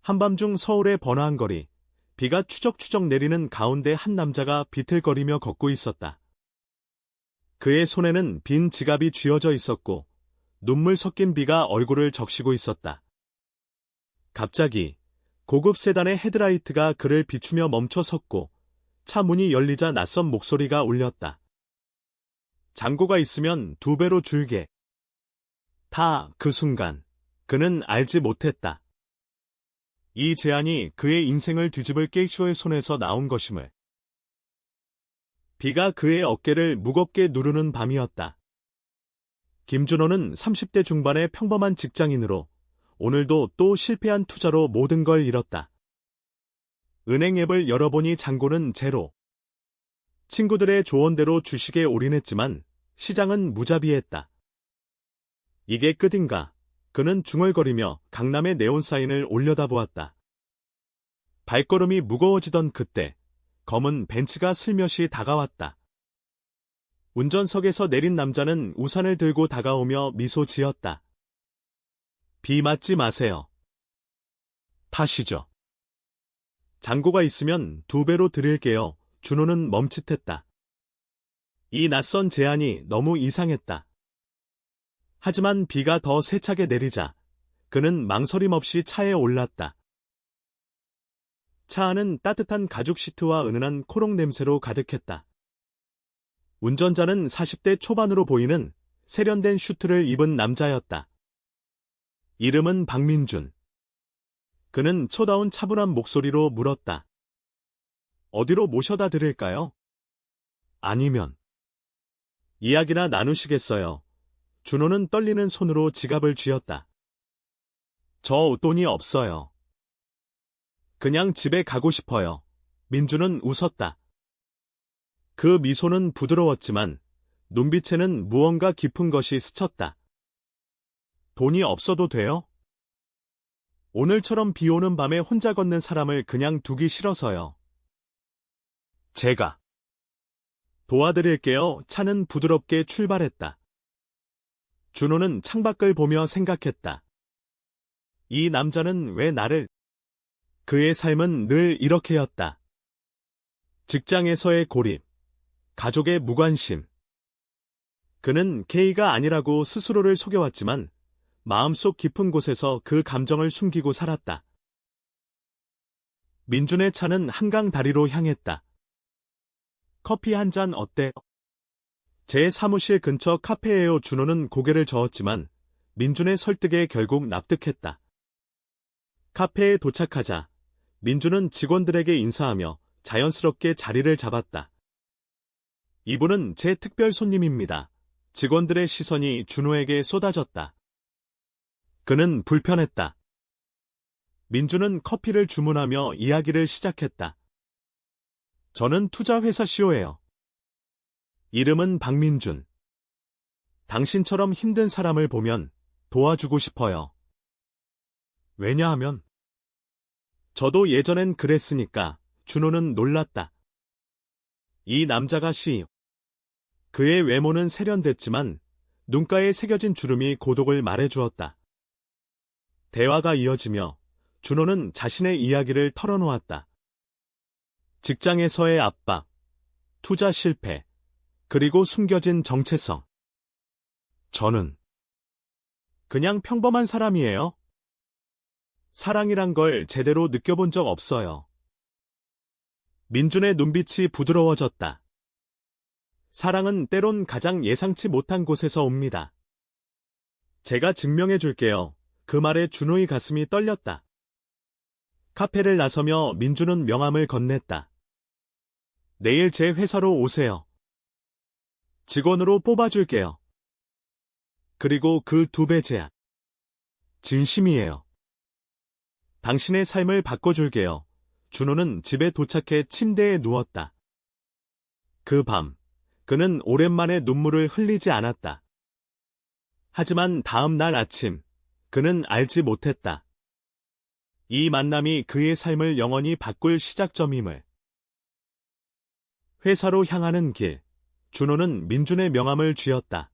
한밤중 서울의 번화한 거리, 비가 추적추적 내리는 가운데 한 남자가 비틀거리며 걷고 있었다. 그의 손에는 빈 지갑이 쥐어져 있었고 눈물 섞인 비가 얼굴을 적시고 있었다. 갑자기 고급 세단의 헤드라이트가 그를 비추며 멈춰 섰고 차 문이 열리자 낯선 목소리가 울렸다. 잔고가 있으면 2배로 줄게. 다 그 순간 그는 알지 못했다. 이 제안이 그의 인생을 뒤집을 게이쇼의 손에서 나온 것임을. 비가 그의 어깨를 무겁게 누르는 밤이었다. 김준호는 30대 중반의 평범한 직장인으로 오늘도 또 실패한 투자로 모든 걸 잃었다. 은행 앱을 열어보니 잔고는 제로. 친구들의 조언대로 주식에 올인했지만 시장은 무자비했다. 이게 끝인가? 그는 중얼거리며 강남의 네온사인을 올려다보았다. 발걸음이 무거워지던 그때 검은 벤츠가 슬며시 다가왔다. 운전석에서 내린 남자는 우산을 들고 다가오며 미소 지었다. 비 맞지 마세요. 타시죠. 잔고가 있으면 2배로 드릴게요. 준호는 멈칫했다. 이 낯선 제안이 너무 이상했다. 하지만 비가 더 세차게 내리자 그는 망설임 없이 차에 올랐다. 차 안은 따뜻한 가죽 시트와 은은한 코록 냄새로 가득했다. 운전자는 40대 초반으로 보이는 세련된 슈트를 입은 남자였다. 이름은 박민준. 그는 초다운 차분한 목소리로 물었다. 어디로 모셔다 드릴까요? 아니면 이야기나 나누시겠어요? 준호는 떨리는 손으로 지갑을 쥐었다. 저 돈이 없어요. 그냥 집에 가고 싶어요. 민준은 웃었다. 그 미소는 부드러웠지만 눈빛에는 무언가 깊은 것이 스쳤다. 돈이 없어도 돼요? 오늘처럼 비 오는 밤에 혼자 걷는 사람을 그냥 두기 싫어서요. 제가 도와드릴게요. 차는 부드럽게 출발했다. 준호는 창밖을 보며 생각했다. 이 남자는 왜 나를... 그의 삶은 늘 이렇게였다. 직장에서의 고립, 가족의 무관심. 그는 K가 아니라고 스스로를 속여왔지만 마음속 깊은 곳에서 그 감정을 숨기고 살았다. 민준의 차는 한강 다리로 향했다. 커피 한 잔 어때? 제 사무실 근처 카페에요. 준호는 고개를 저었지만 민준의 설득에 결국 납득했다. 카페에 도착하자 민준은 직원들에게 인사하며 자연스럽게 자리를 잡았다. 이분은 제 특별 손님입니다. 직원들의 시선이 준호에게 쏟아졌다. 그는 불편했다. 민준은 커피를 주문하며 이야기를 시작했다. 저는 투자회사 CEO예요. 이름은 박민준. 당신처럼 힘든 사람을 보면 도와주고 싶어요. 왜냐하면 저도 예전엔 그랬으니까. 준호는 놀랐다. 이 남자가 CEO. 그의 외모는 세련됐지만 눈가에 새겨진 주름이 고독을 말해주었다. 대화가 이어지며 준호는 자신의 이야기를 털어놓았다. 직장에서의 압박, 투자 실패, 그리고 숨겨진 정체성. 저는 그냥 평범한 사람이에요. 사랑이란 걸 제대로 느껴본 적 없어요. 민준의 눈빛이 부드러워졌다. 사랑은 때론 가장 예상치 못한 곳에서 옵니다. 제가 증명해 줄게요. 그 말에 준호의 가슴이 떨렸다. 카페를 나서며 민준은 명함을 건넸다. 내일 제 회사로 오세요. 직원으로 뽑아줄게요. 그리고 그 2배 제안. 진심이에요. 당신의 삶을 바꿔줄게요. 준호는 집에 도착해 침대에 누웠다. 그 밤, 그는 오랜만에 눈물을 흘리지 않았다. 하지만 다음 날 아침, 그는 알지 못했다. 이 만남이 그의 삶을 영원히 바꿀 시작점임을. 회사로 향하는 길, 준호는 민준의 명함을 쥐었다.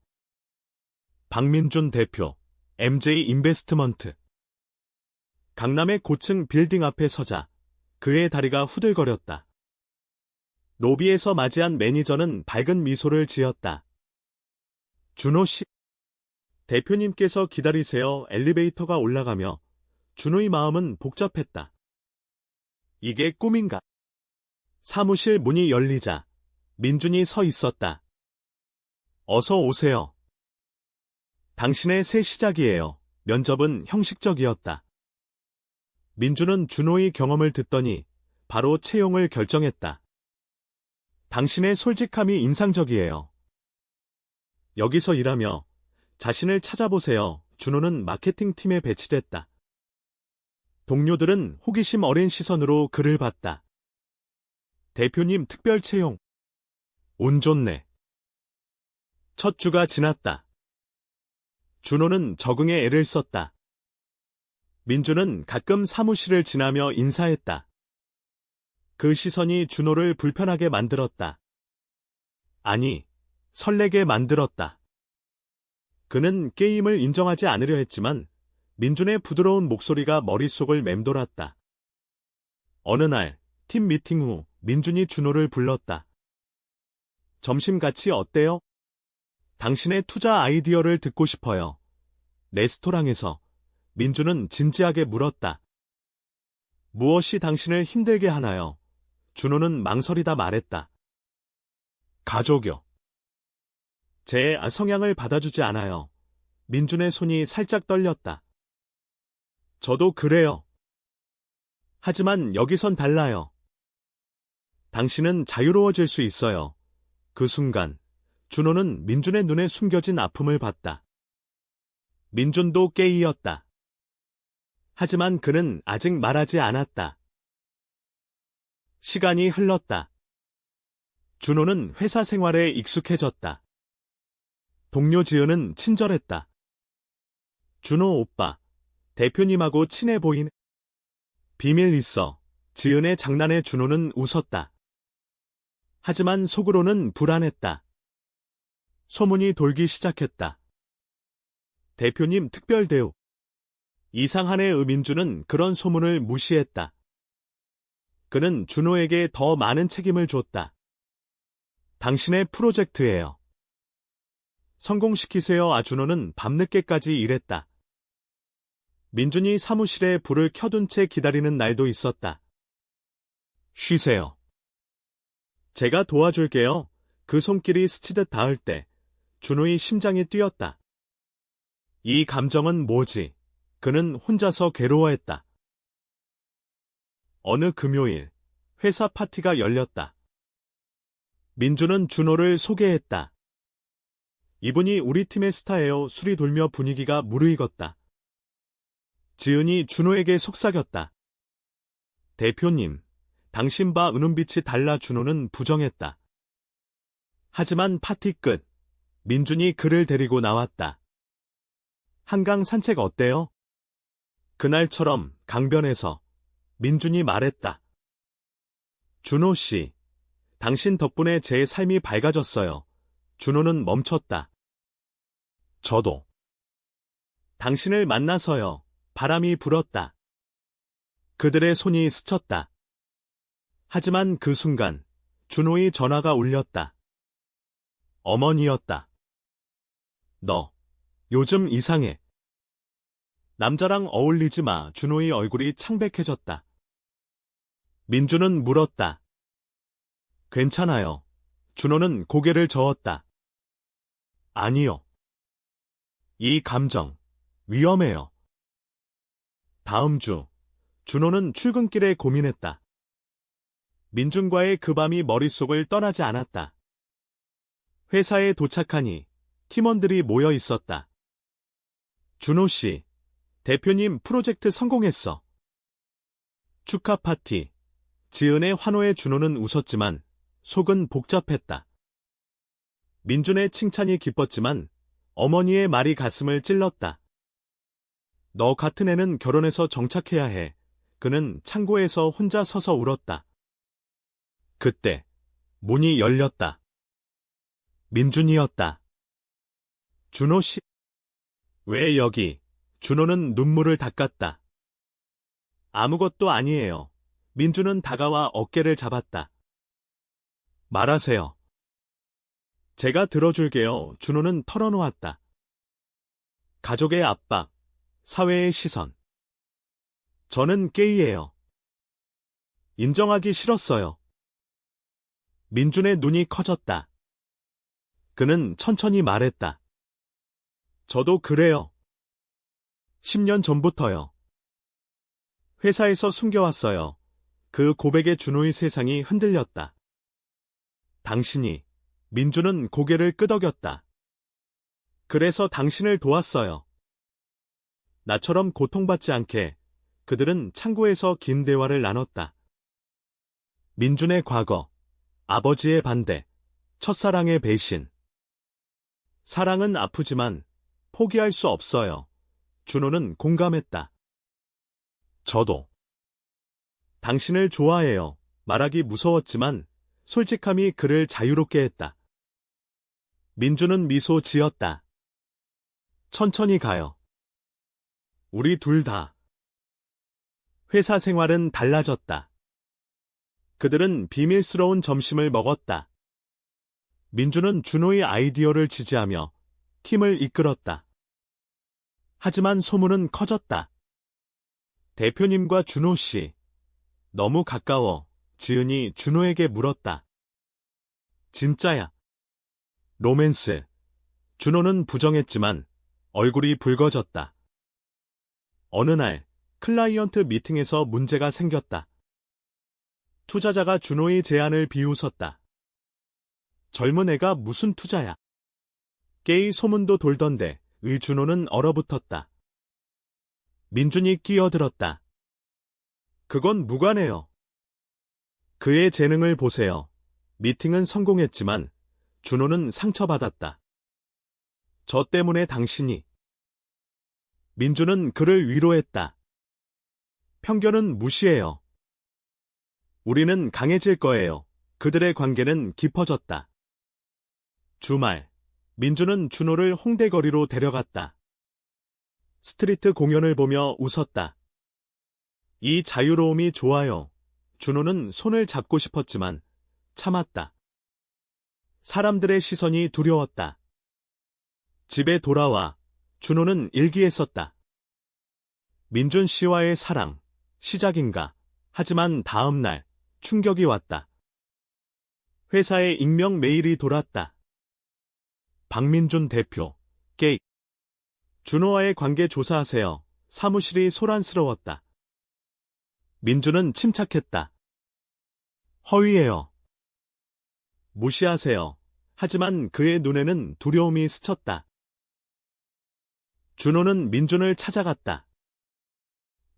박민준 대표, MJ 인베스트먼트. 강남의 고층 빌딩 앞에 서자 그의 다리가 후들거렸다. 로비에서 맞이한 매니저는 밝은 미소를 지었다. 준호 씨, 대표님께서 기다리세요. 엘리베이터가 올라가며 준호의 마음은 복잡했다. 이게 꿈인가? 사무실 문이 열리자 민준이 서 있었다. 어서 오세요. 당신의 새 시작이에요. 면접은 형식적이었다. 민준은 준호의 경험을 듣더니 바로 채용을 결정했다. 당신의 솔직함이 인상적이에요. 여기서 일하며 자신을 찾아보세요. 준호는 마케팅팀에 배치됐다. 동료들은 호기심 어린 시선으로 그를 봤다. 대표님 특별 채용. 운 좋네. 첫 주가 지났다. 준호는 적응에 애를 썼다. 민준은 가끔 사무실을 지나며 인사했다. 그 시선이 준호를 불편하게 만들었다. 아니, 설레게 만들었다. 그는 게임을 인정하지 않으려 했지만 민준의 부드러운 목소리가 머릿속을 맴돌았다. 어느 날 팀 미팅 후 민준이 준호를 불렀다. 점심 같이 어때요? 당신의 투자 아이디어를 듣고 싶어요. 레스토랑에서 민준은 진지하게 물었다. 무엇이 당신을 힘들게 하나요? 준호는 망설이다 말했다. 가족요. 제 성향을 받아주지 않아요. 민준의 손이 살짝 떨렸다. 저도 그래요. 하지만 여기선 달라요. 당신은 자유로워질 수 있어요. 그 순간 준호는 민준의 눈에 숨겨진 아픔을 봤다. 민준도 깨이었다. 하지만 그는 아직 말하지 않았다. 시간이 흘렀다. 준호는 회사 생활에 익숙해졌다. 동료 지은은 친절했다. 준호 오빠, 대표님하고 친해 보이네. 비밀 있어. 지은의 장난에 준호는 웃었다. 하지만 속으로는 불안했다. 소문이 돌기 시작했다. 대표님 특별 대우. 이상한의 민준은 그런 소문을 무시했다. 그는 준호에게 더 많은 책임을 줬다. 당신의 프로젝트예요. 성공시키세요. 준호는 밤늦게까지 일했다. 민준이 사무실에 불을 켜둔 채 기다리는 날도 있었다. 쉬세요. 제가 도와줄게요. 그 손길이 스치듯 닿을 때 준호의 심장이 뛰었다. 이 감정은 뭐지? 그는 혼자서 괴로워했다. 어느 금요일, 회사 파티가 열렸다. 민준은 준호를 소개했다. 이분이 우리 팀의 스타예요. 술이 돌며 분위기가 무르익었다. 지은이 준호에게 속삭였다. 대표님, 당신 봐 은은빛이 달라. 준호는 부정했다. 하지만 파티 끝, 민준이 그를 데리고 나왔다. 한강 산책 어때요? 그날처럼 강변에서 민준이 말했다. 준호 씨, 당신 덕분에 제 삶이 밝아졌어요. 준호는 멈췄다. 저도. 당신을 만나서요. 바람이 불었다. 그들의 손이 스쳤다. 하지만 그 순간 준호의 전화가 울렸다. 어머니였다. 너, 요즘 이상해. 남자랑 어울리지 마. 준호의 얼굴이 창백해졌다. 민준은 물었다. 괜찮아요. 준호는 고개를 저었다. 아니요. 이 감정, 위험해요. 다음 주, 준호는 출근길에 고민했다. 민준과의 그 밤이 머릿속을 떠나지 않았다. 회사에 도착하니 팀원들이 모여 있었다. 준호 씨, 대표님 프로젝트 성공했어. 축하 파티. 지은의 환호에 준호는 웃었지만 속은 복잡했다. 민준의 칭찬이 기뻤지만 어머니의 말이 가슴을 찔렀다. 너 같은 애는 결혼해서 정착해야 해. 그는 창고에서 혼자 서서 울었다. 그때 문이 열렸다. 민준이었다. 준호 씨? 왜 여기? 준호는 눈물을 닦았다. 아무것도 아니에요. 민주는 다가와 어깨를 잡았다. 말하세요. 제가 들어줄게요. 준호는 털어놓았다. 가족의 압박, 사회의 시선. 저는 게이예요. 인정하기 싫었어요. 민준의 눈이 커졌다. 그는 천천히 말했다. 저도 그래요. 10년 전부터요. 회사에서 숨겨왔어요. 그 고백에 준호의 세상이 흔들렸다. 당신이, 민주는 고개를 끄덕였다. 그래서 당신을 도왔어요. 나처럼 고통받지 않게 그들은 창고에서 긴 대화를 나눴다. 민준의 과거, 아버지의 반대, 첫사랑의 배신. 사랑은 아프지만 포기할 수 없어요. 준호는 공감했다. 저도. 당신을 좋아해요. 말하기 무서웠지만 솔직함이 그를 자유롭게 했다. 민주는 미소 지었다. 천천히 가요. 우리 둘 다. 회사 생활은 달라졌다. 그들은 비밀스러운 점심을 먹었다. 민주는 준호의 아이디어를 지지하며 팀을 이끌었다. 하지만 소문은 커졌다. 대표님과 준호 씨. 너무 가까워. 지은이 준호에게 물었다. 진짜야. 로맨스. 준호는 부정했지만 얼굴이 붉어졌다. 어느 날 클라이언트 미팅에서 문제가 생겼다. 투자자가 준호의 제안을 비웃었다. 젊은 애가 무슨 투자야. 게이 소문도 돌던데 준호는 얼어붙었다. 민준이 끼어들었다. 그건 무관해요. 그의 재능을 보세요. 미팅은 성공했지만 준호는 상처받았다. 저 때문에 당신이. 민주는 그를 위로했다. 편견은 무시해요. 우리는 강해질 거예요. 그들의 관계는 깊어졌다. 주말, 민주는 준호를 홍대 거리로 데려갔다. 스트리트 공연을 보며 웃었다. 이 자유로움이 좋아요. 준호는 손을 잡고 싶었지만 참았다. 사람들의 시선이 두려웠다. 집에 돌아와 준호는 일기에 썼다. 민준 씨와의 사랑, 시작인가. 하지만 다음 날 충격이 왔다. 회사에 익명 메일이 돌았다. 박민준 대표, 게이. 준호와의 관계 조사하세요. 사무실이 소란스러웠다. 민준은 침착했다. 허위예요. 무시하세요. 하지만 그의 눈에는 두려움이 스쳤다. 준호는 민준을 찾아갔다.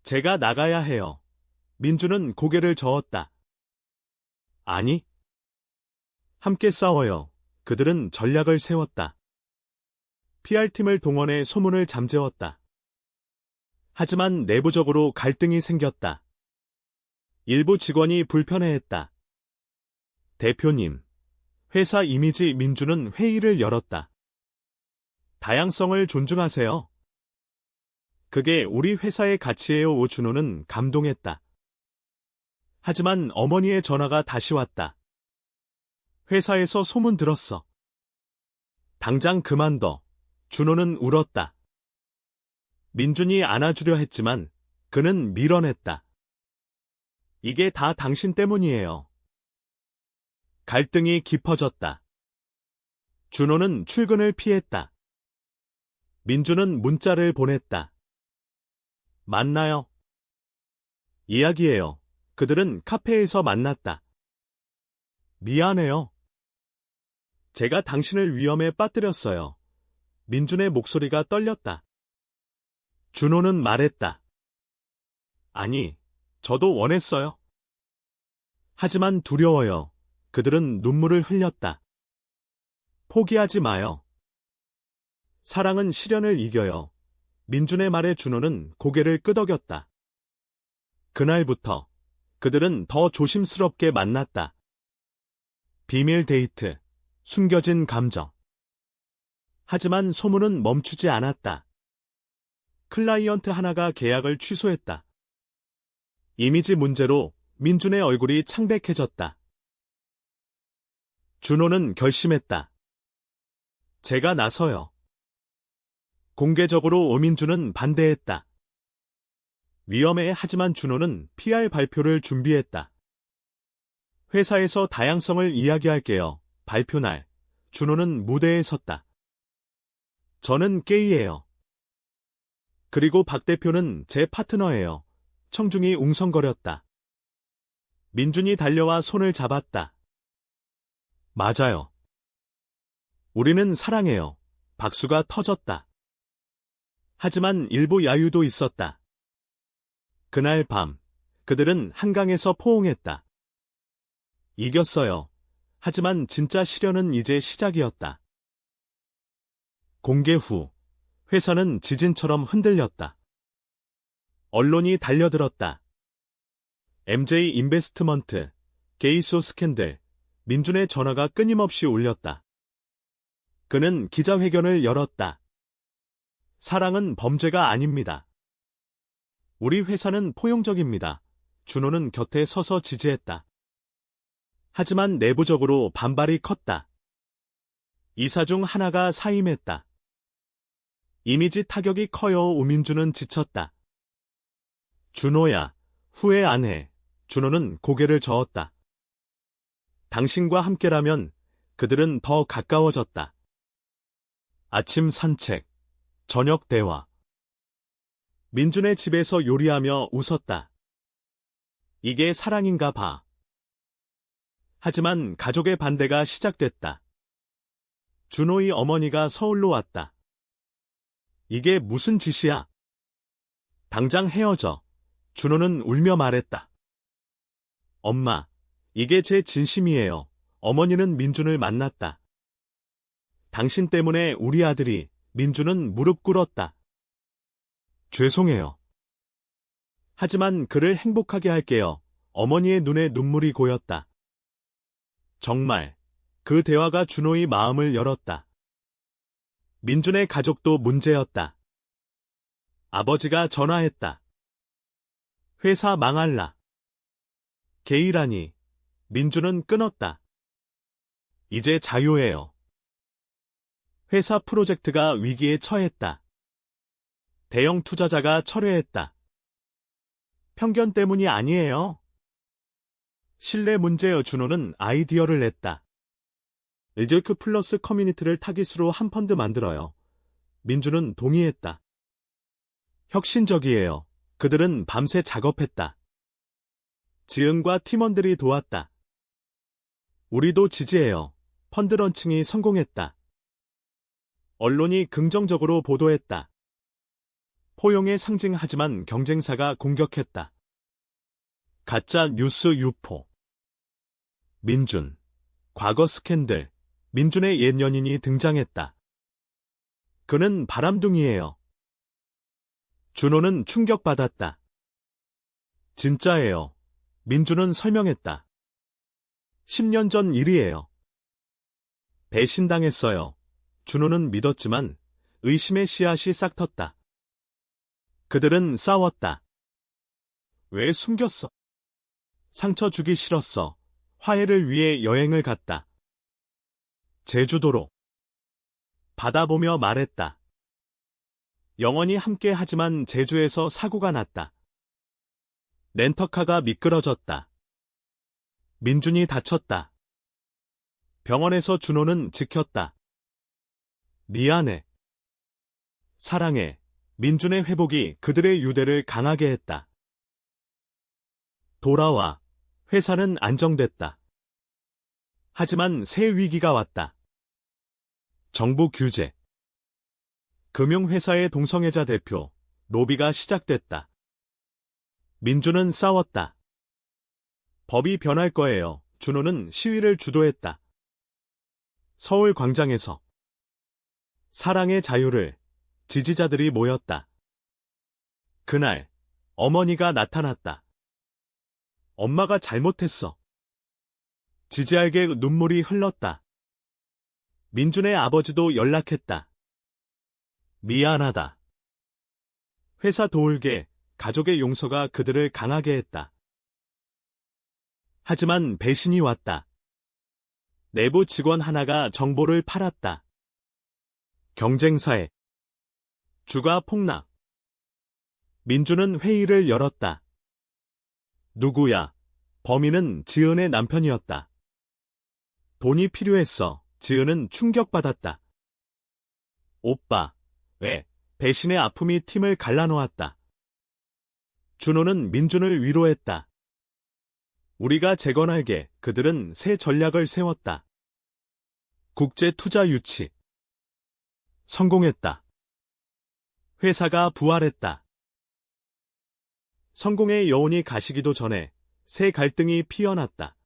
제가 나가야 해요. 민준은 고개를 저었다. 아니. 함께 싸워요. 그들은 전략을 세웠다. PR팀을 동원해 소문을 잠재웠다. 하지만 내부적으로 갈등이 생겼다. 일부 직원이 불편해했다. 대표님, 회사 이미지. 민주는 회의를 열었다. 다양성을 존중하세요. 그게 우리 회사의 가치예요. 준호는 감동했다. 하지만 어머니의 전화가 다시 왔다. 회사에서 소문 들었어. 당장 그만둬. 준호는 울었다. 민준이 안아주려 했지만 그는 밀어냈다. 이게 다 당신 때문이에요. 갈등이 깊어졌다. 준호는 출근을 피했다. 민준은 문자를 보냈다. 만나요. 이야기해요. 그들은 카페에서 만났다. 미안해요. 제가 당신을 위험에 빠뜨렸어요. 민준의 목소리가 떨렸다. 준호는 말했다. 아니, 저도 원했어요. 하지만 두려워요. 그들은 눈물을 흘렸다. 포기하지 마요. 사랑은 시련을 이겨요. 민준의 말에 준호는 고개를 끄덕였다. 그날부터 그들은 더 조심스럽게 만났다. 비밀 데이트, 숨겨진 감정. 하지만 소문은 멈추지 않았다. 클라이언트 하나가 계약을 취소했다. 이미지 문제로 민준의 얼굴이 창백해졌다. 준호는 결심했다. 제가 나서요. 공개적으로 오민준은 반대했다. 위험해. 하지만 준호는 PR 발표를 준비했다. 회사에서 다양성을 이야기할게요. 발표 날, 준호는 무대에 섰다. 저는 게이예요. 그리고 박 대표는 제 파트너예요. 청중이 웅성거렸다. 민준이 달려와 손을 잡았다. 맞아요. 우리는 사랑해요. 박수가 터졌다. 하지만 일부 야유도 있었다. 그날 밤, 그들은 한강에서 포옹했다. 이겼어요. 하지만 진짜 시련은 이제 시작이었다. 공개 후, 회사는 지진처럼 흔들렸다. 언론이 달려들었다. MJ 인베스트먼트, 게이소 스캔들, 민준의 전화가 끊임없이 울렸다. 그는 기자회견을 열었다. 사랑은 범죄가 아닙니다. 우리 회사는 포용적입니다. 준호는 곁에 서서 지지했다. 하지만 내부적으로 반발이 컸다. 이사 중 하나가 사임했다. 이미지 타격이 커요. 오민준은 지쳤다. 준호야, 후회 안 해. 준호는 고개를 저었다. 당신과 함께라면 그들은 더 가까워졌다. 아침 산책, 저녁 대화. 민준의 집에서 요리하며 웃었다. 이게 사랑인가 봐. 하지만 가족의 반대가 시작됐다. 준호의 어머니가 서울로 왔다. 이게 무슨 짓이야? 당장 헤어져. 준호는 울며 말했다. 엄마, 이게 제 진심이에요. 어머니는 민준을 만났다. 당신 때문에 우리 아들이, 민준은 무릎 꿇었다. 죄송해요. 하지만 그를 행복하게 할게요. 어머니의 눈에 눈물이 고였다. 정말, 그 대화가 준호의 마음을 열었다. 민준의 가족도 문제였다. 아버지가 전화했다. 회사 망할라. 게이라니. 민준은 끊었다. 이제 자유해요. 회사 프로젝트가 위기에 처했다. 대형 투자자가 철회했다. 편견 때문이 아니에요. 신뢰 문제여. 준호는 아이디어를 냈다. 일제크 플러스 커뮤니티를 타깃으로 한 펀드 만들어요. 민준은 동의했다. 혁신적이에요. 그들은 밤새 작업했다. 지은과 팀원들이 도왔다. 우리도 지지해요. 펀드 런칭이 성공했다. 언론이 긍정적으로 보도했다. 포용의 상징하지만 경쟁사가 공격했다. 가짜 뉴스 유포. 민준. 과거 스캔들. 민준의 옛 연인이 등장했다. 그는 바람둥이예요. 준호는 충격받았다. 진짜예요. 민준은 설명했다. 10년 전 일이에요. 배신당했어요. 준호는 믿었지만 의심의 씨앗이 싹 텄다. 그들은 싸웠다. 왜 숨겼어? 상처 주기 싫었어. 화해를 위해 여행을 갔다. 제주도로. 바다 보며 말했다. 영원히 함께 하지만 제주에서 사고가 났다. 렌터카가 미끄러졌다. 민준이 다쳤다. 병원에서 준호는 지켰다. 미안해. 사랑해. 민준의 회복이 그들의 유대를 강하게 했다. 돌아와. 회사는 안정됐다. 하지만 새 위기가 왔다. 정부 규제. 금융회사의 동성애자 대표, 로비가 시작됐다. 민준은 싸웠다. 법이 변할 거예요. 준호는 시위를 주도했다. 서울 광장에서 사랑의 자유를 지지자들이 모였다. 그날 어머니가 나타났다. 엄마가 잘못했어. 지지에게 눈물이 흘렀다. 민준의 아버지도 연락했다. 미안하다. 회사 도울게. 가족의 용서가 그들을 강하게 했다. 하지만 배신이 왔다. 내부 직원 하나가 정보를 팔았다. 경쟁사에 주가 폭락. 민주는 회의를 열었다. 누구야? 범인은 지은의 남편이었다. 돈이 필요했어. 지은은 충격받았다. 오빠, 왜? 배신의 아픔이 팀을 갈라놓았다. 준호는 민준을 위로했다. 우리가 재건할게. 그들은 새 전략을 세웠다. 국제투자 유치. 성공했다. 회사가 부활했다. 성공의 여운이 가시기도 전에 새 갈등이 피어났다.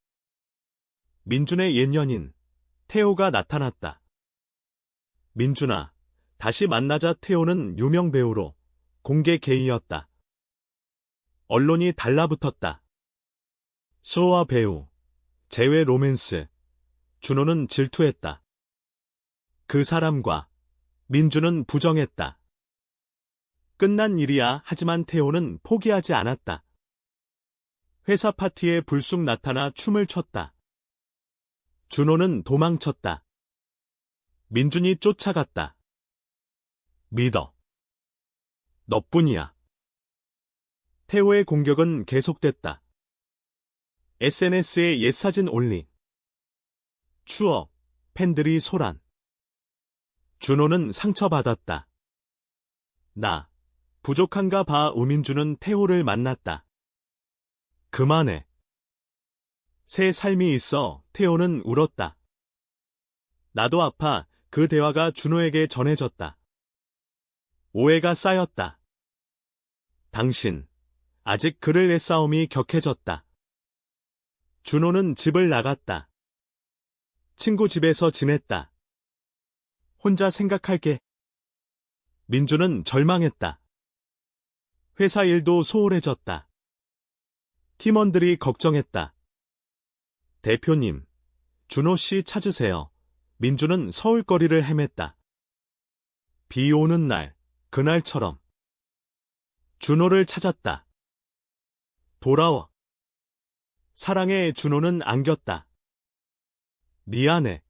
민준의 옛 연인, 태호가 나타났다. 민준아, 다시 만나자. 태호는 유명 배우로 공개 게이였다. 언론이 달라붙었다. 수호와 배우, 재회 로맨스. 준호는 질투했다. 그 사람과 민준은 부정했다. 끝난 일이야. 하지만 태호는 포기하지 않았다. 회사 파티에 불쑥 나타나 춤을 췄다. 준호는 도망쳤다. 민준이 쫓아갔다. 믿어. 너뿐이야. 태호의 공격은 계속됐다. SNS에 옛 사진 올림. 추억, 팬들이 소란. 준호는 상처받았다. 나, 부족한가 봐. 우민준은 태호를 만났다. 그만해. 새 삶이 있어. 태호는 울었다. 나도 아파. 그 대화가 준호에게 전해졌다. 오해가 쌓였다. 당신, 아직 그를 내 싸움이 격해졌다. 준호는 집을 나갔다. 친구 집에서 지냈다. 혼자 생각할게. 민준은 절망했다. 회사 일도 소홀해졌다. 팀원들이 걱정했다. 대표님, 준호 씨 찾으세요. 민준은 서울거리를 헤맸다. 비 오는 날, 그날처럼. 준호를 찾았다. 돌아와. 사랑해. 준호는 안겼다. 미안해.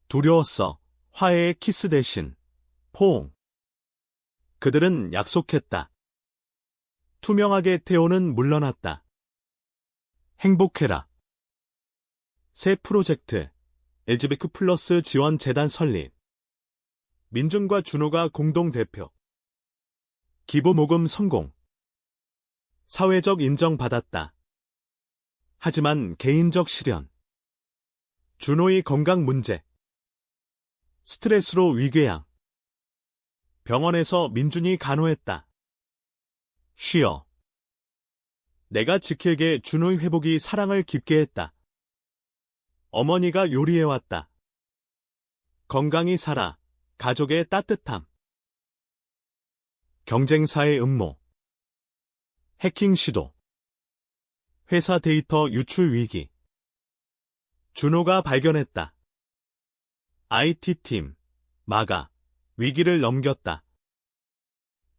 두려웠어. 화해의 키스 대신 포옹. 그들은 약속했다. 투명하게. 태호는 물러났다. 행복해라. 새 프로젝트 LGBTQ+ 지원 재단 설립. 민준과 준호가 공동 대표. 기부 모금 성공. 사회적 인정받았다. 하지만 개인적 시련. 준호의 건강 문제. 스트레스로 위궤양. 병원에서 민준이 간호했다. 쉬어. 내가 지킬게. 준호의 회복이 사랑을 깊게 했다. 어머니가 요리해왔다. 건강히 살아. 가족의 따뜻함. 경쟁사의 음모. 해킹 시도. 회사 데이터 유출 위기. 준호가 발견했다. IT팀, 마가, 위기를 넘겼다.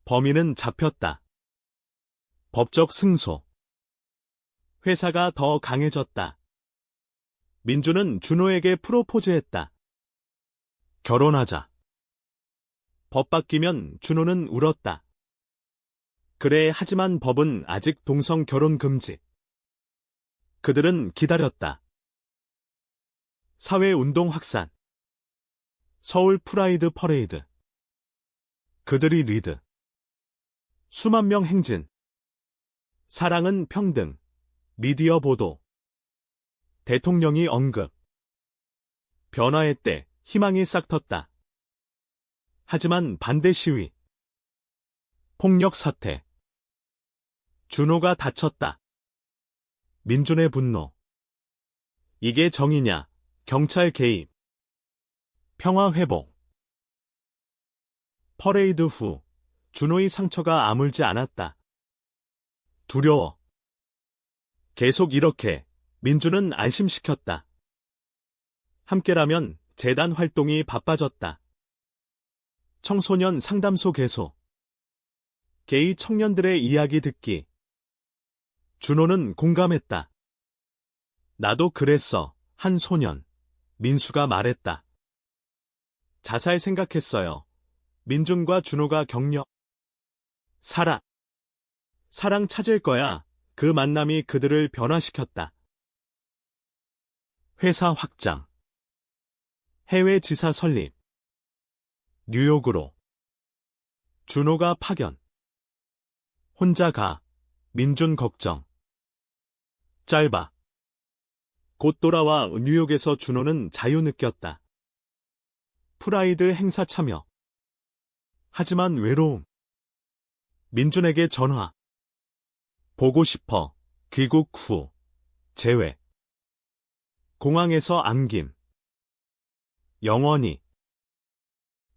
범인은 잡혔다. 법적 승소. 회사가 더 강해졌다. 민준은 준호에게 프로포즈했다. 결혼하자. 법 바뀌면. 준호는 울었다. 그래. 하지만 법은 아직 동성 결혼 금지. 그들은 기다렸다. 사회운동 확산. 서울 프라이드 퍼레이드. 그들이 리드. 수만 명 행진. 사랑은 평등. 미디어 보도. 대통령이 언급. 변화의 때 희망이 싹텄다. 하지만 반대 시위. 폭력 사태. 준호가 다쳤다. 민준의 분노. 이게 정의냐? 경찰 개입. 평화 회복. 퍼레이드 후 준호의 상처가 아물지 않았다. 두려워. 계속 이렇게. 민준은 안심시켰다. 함께라면. 재단 활동이 바빠졌다. 청소년 상담소 개소. 게이 청년들의 이야기 듣기. 준호는 공감했다. 나도 그랬어, 한 소년. 민수가 말했다. 자살 생각했어요. 민준과 준호가 격려. 사랑 찾을 거야. 그 만남이 그들을 변화시켰다. 회사 확장. 해외 지사 설립. 뉴욕으로. 준호가 파견. 혼자 가. 민준 걱정. 짧아. 곧 돌아와. 뉴욕에서 준호는 자유 느꼈다. 프라이드 행사 참여. 하지만 외로움. 민준에게 전화. 보고 싶어. 귀국 후. 재회. 공항에서 안김. 영원히.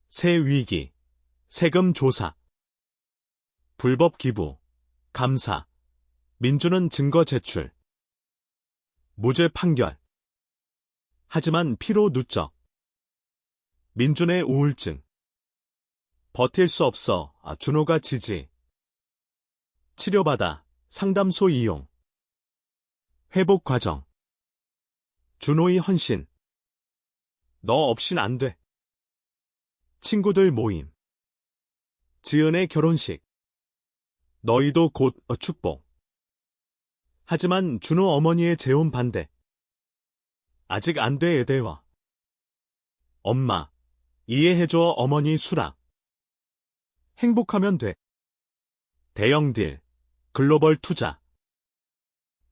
새 위기. 세금 조사. 불법 기부. 감사. 민준은 증거 제출. 무죄 판결. 하지만 피로 누적. 민준의 우울증. 버틸 수 없어. 준호가 지지. 치료받아. 상담소 이용. 회복 과정. 준호의 헌신. 너 없인 안 돼. 친구들 모임. 지은의 결혼식. 너희도 곧 축복. 하지만 준호 어머니의 재혼 반대. 아직 안 돼. 대화. 엄마, 이해해줘. 어머니 수락. 행복하면 돼. 대형 딜. 글로벌 투자.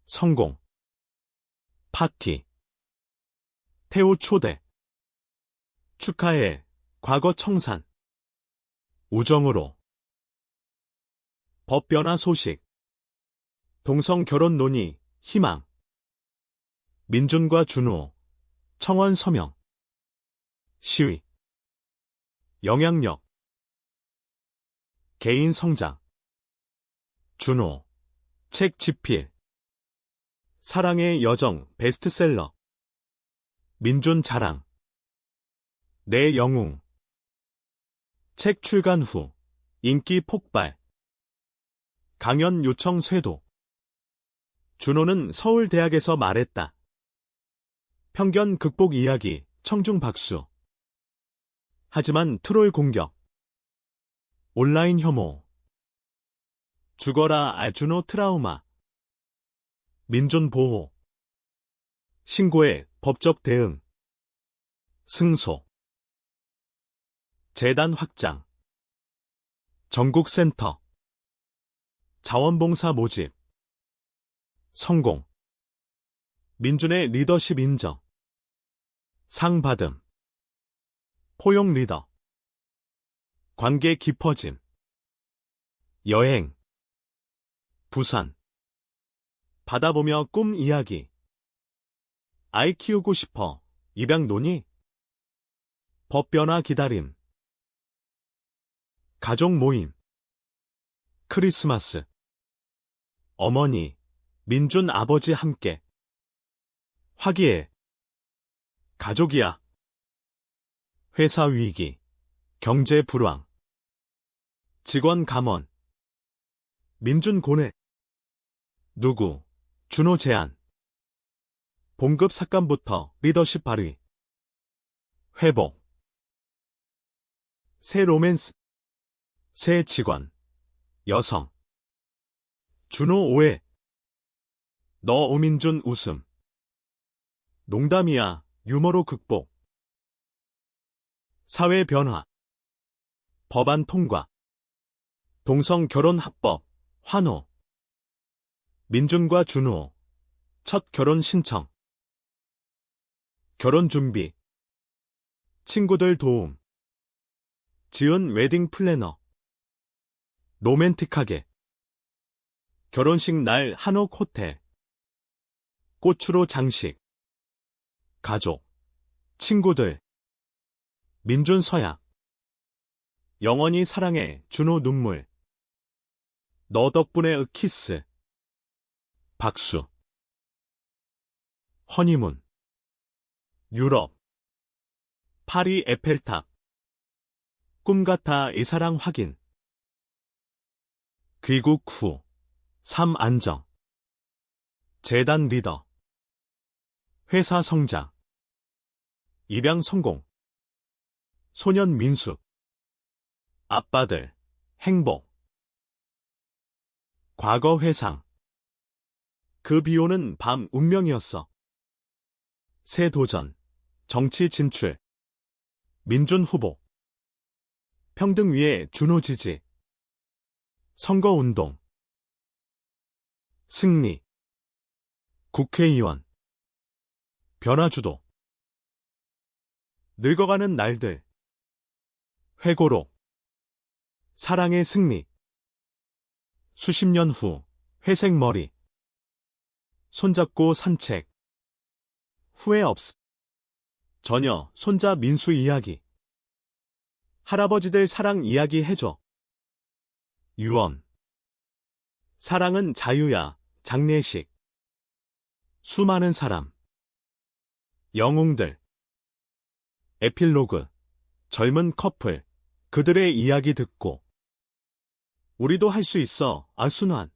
성공. 파티. 태호 초대. 축하해. 과거 청산. 우정으로. 법 변화 소식. 동성 결혼 논의. 희망. 민준과 준호. 청원 서명. 시위. 영향력. 개인 성장. 준호. 책 집필. 사랑의 여정 베스트셀러. 민준 자랑. 내 영웅. 책 출간 후. 인기 폭발. 강연 요청 쇄도. 준호는 서울대학에서 말했다. 편견 극복 이야기. 청중 박수. 하지만 트롤 공격. 온라인 혐오. 죽어라. 준호 트라우마. 민준 보호. 신고해. 법적 대응. 승소. 재단 확장. 전국센터. 자원봉사 모집. 성공. 민준의 리더십 인정. 상 받음. 포용 리더. 관계 깊어짐. 여행. 부산. 바다 보며 꿈 이야기. 아이 키우고 싶어. 입양 논의. 법 변화 기다림. 가족 모임. 크리스마스. 어머니. 민준 아버지 함께. 화기애. 가족이야. 회사 위기. 경제 불황. 직원 감원. 민준 고뇌. 누구. 준호 제안. 봉급 삭감부터 리더십 발휘. 회복. 새 로맨스. 새 직원. 여성. 준호 오해. 너 오민준 웃음. 농담이야. 유머로 극복. 사회 변화. 법안 통과. 동성 결혼 합법. 환호. 민준과 준호. 첫 결혼 신청. 결혼 준비. 친구들 도움. 지은 웨딩 플래너. 로맨틱하게. 결혼식 날 한옥 호텔. 꽃으로 장식. 가족. 친구들. 민준 서약. 영원히 사랑해. 준호 눈물. 너 덕분에 키스. 박수. 허니문. 유럽. 파리 에펠탑. 꿈 같아. 이 사랑 확인. 귀국 후, 삶 안정. 재단 리더. 회사 성장. 입양 성공. 소년 민숙. 아빠들, 행복. 과거 회상. 그 비오는 밤 운명이었어. 새 도전. 정치 진출. 민준 후보. 평등 위에 준호 지지. 선거운동. 승리. 국회의원. 변화주도. 늙어가는 날들. 회고록. 사랑의 승리. 수십 년 후, 회색 머리. 손잡고 산책. 후회 없음. 전혀 손자 민수 이야기. 할아버지들 사랑 이야기 해줘. 유언. 사랑은 자유야. 장례식. 수많은 사람. 영웅들. 에필로그. 젊은 커플. 그들의 이야기 듣고. 우리도 할 수 있어. 아순환.